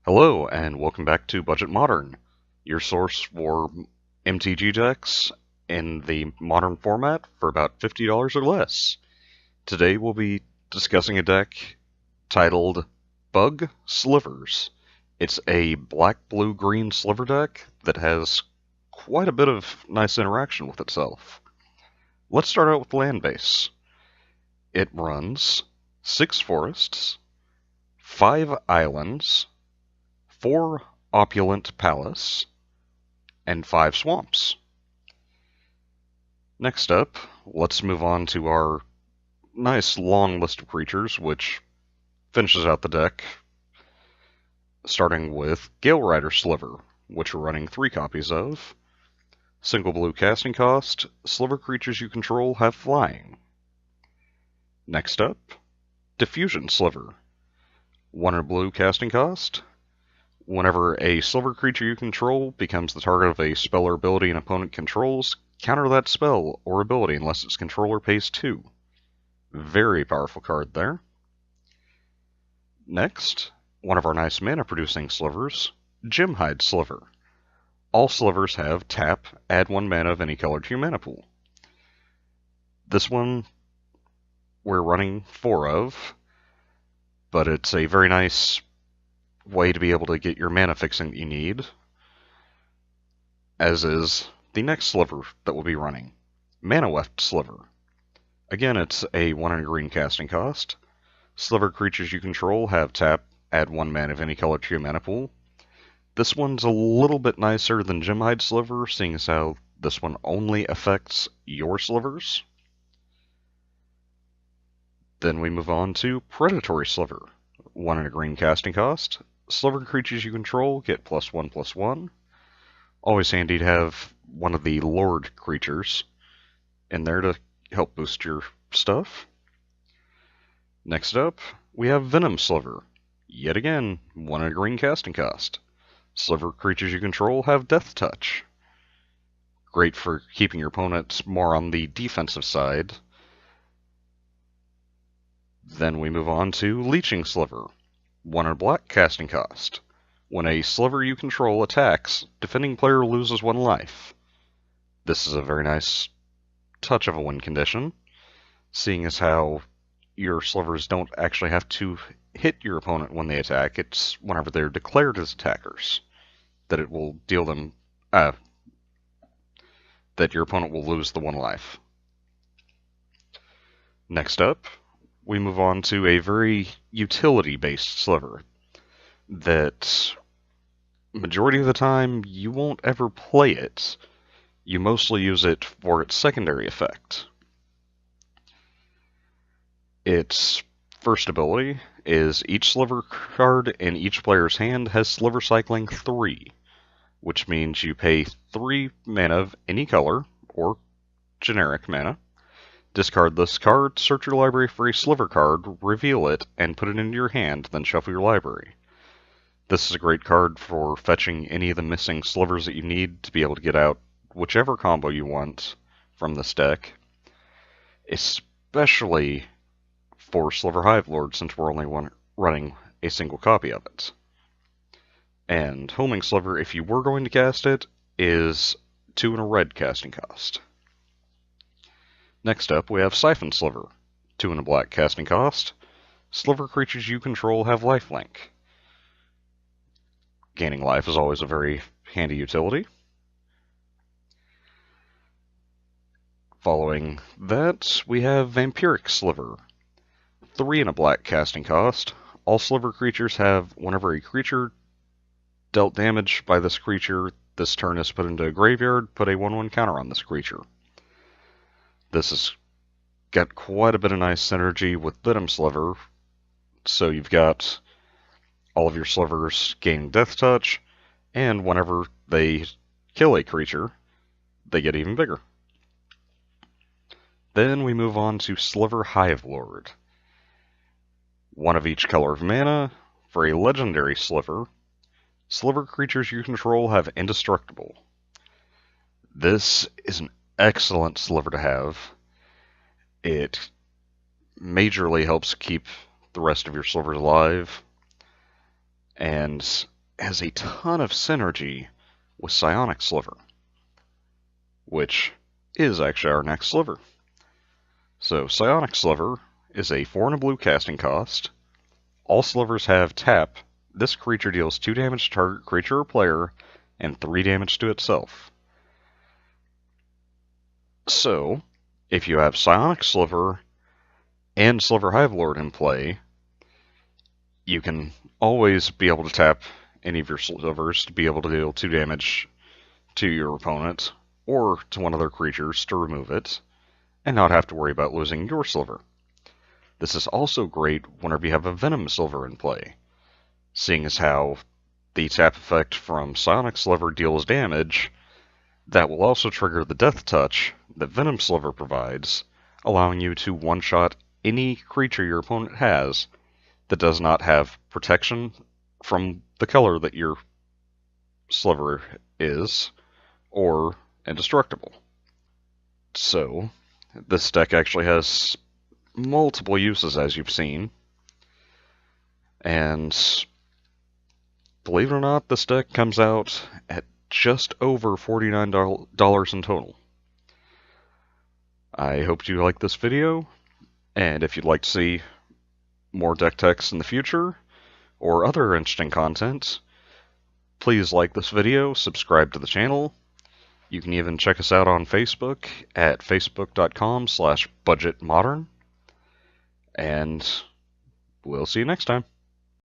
Hello, and welcome back to Budget Modern, your source for MTG decks in the modern format for about $50 or less. Today we'll be discussing a deck titled Bug Slivers. It's a Black Blue Green Sliver deck that has quite a bit of nice interaction with itself. Let's start out with land base. It runs 6 forests, 5 islands, 4 opulent palace, and 5 swamps. Next up, let's move on to our nice long list of creatures, which finishes out the deck, starting with Galerider Sliver, which we're running 3 copies of. Single blue casting cost, Sliver creatures you control have flying. Next up, Diffusion Sliver. 1 blue casting cost. Whenever a Sliver creature you control becomes the target of a spell or ability an opponent controls, counter that spell or ability unless its controller pays 2. Very powerful card there. Next, one of our nice mana-producing Slivers, Untitled Sliver. All Slivers have tap, add 1 mana of any color to your mana pool. This one we're running 4 of, but it's a very nice way to be able to get your mana fixing that you need, as is the next Sliver that we'll be running, Mana Weft Sliver. Again, it's a 1 green casting cost. Sliver creatures you control have tap, add 1 mana of any color to your mana pool. This one's a little bit nicer than Gemhide Sliver, seeing as how this one only affects your Slivers. Then we move on to Predatory Sliver. 1 green casting cost. Sliver creatures you control get +1/+1. Always handy to have one of the Lord creatures in there to help boost your stuff. Next up, we have Venom Sliver. Yet again, 1 green casting cost. Sliver creatures you control have Death Touch. Great for keeping your opponents more on the defensive side. Then we move on to Leeching Sliver. 1 black casting cost. When a Sliver you control attacks, defending player loses 1 life. This is a very nice touch of a win condition, seeing as how your Slivers don't actually have to hit your opponent when they attack. It's whenever they're declared as attackers that it will deal them, that your opponent will lose the 1 life. Next up, we move on to a very utility-based Sliver that majority of the time you won't ever play it. You mostly use it for its secondary effect. Its first ability is each Sliver card in each player's hand has Sliver Cycling 3, which means you pay 3 mana of any color, or generic mana. Discard this card, search your library for a Sliver card, reveal it, and put it into your hand, then shuffle your library. This is a great card for fetching any of the missing Slivers that you need to be able to get out whichever combo you want from this deck, especially for Sliver Hivelord, since we're only running a single copy of it. And Homing Sliver, if you were going to cast it, is 2 red casting cost. Next up, we have Syphon Sliver. 2 black casting cost. Sliver creatures you control have lifelink. Gaining life is always a very handy utility. Following that, we have Vampiri Sliver. 3 black casting cost. All Sliver creatures have, whenever a creature dealt damage by this creature, this turn is put into a graveyard, put a 1/1 counter on this creature. This has got quite a bit of nice synergy with Venom Sliver, so you've got all of your Slivers gaining Death Touch, and whenever they kill a creature, they get even bigger. Then we move on to Sliver Hivelord. 1 of each color of mana. For a legendary Sliver, Sliver creatures you control have Indestructible. This is an excellent Sliver to have. It majorly helps keep the rest of your Slivers alive, and has a ton of synergy with Psionic Sliver, which is actually our next sliver. So Psionic Sliver is a 4 and a blue casting cost. All slivers have tap. This creature deals 2 damage to target creature or player, and 3 damage to itself. So, if you have Psionic Sliver and Sliver Hivelord in play, you can always be able to tap any of your slivers to be able to deal 2 damage to your opponent, or to one of their creatures to remove it, and not have to worry about losing your sliver. This is also great whenever you have a Venom Sliver in play, seeing as how the tap effect from Psionic Sliver deals damage. That will also trigger the Death Touch that Venom Sliver provides, allowing you to one-shot any creature your opponent has that does not have protection from the color that your sliver is, or indestructible. So, this deck actually has multiple uses, as you've seen, and believe it or not, this deck comes out at just over $49 in total. I hope you liked this video, and if you'd like to see more deck techs in the future, or other interesting content, please like this video, subscribe to the channel. You can even check us out on Facebook at facebook.com/budgetmodern, and we'll see you next time.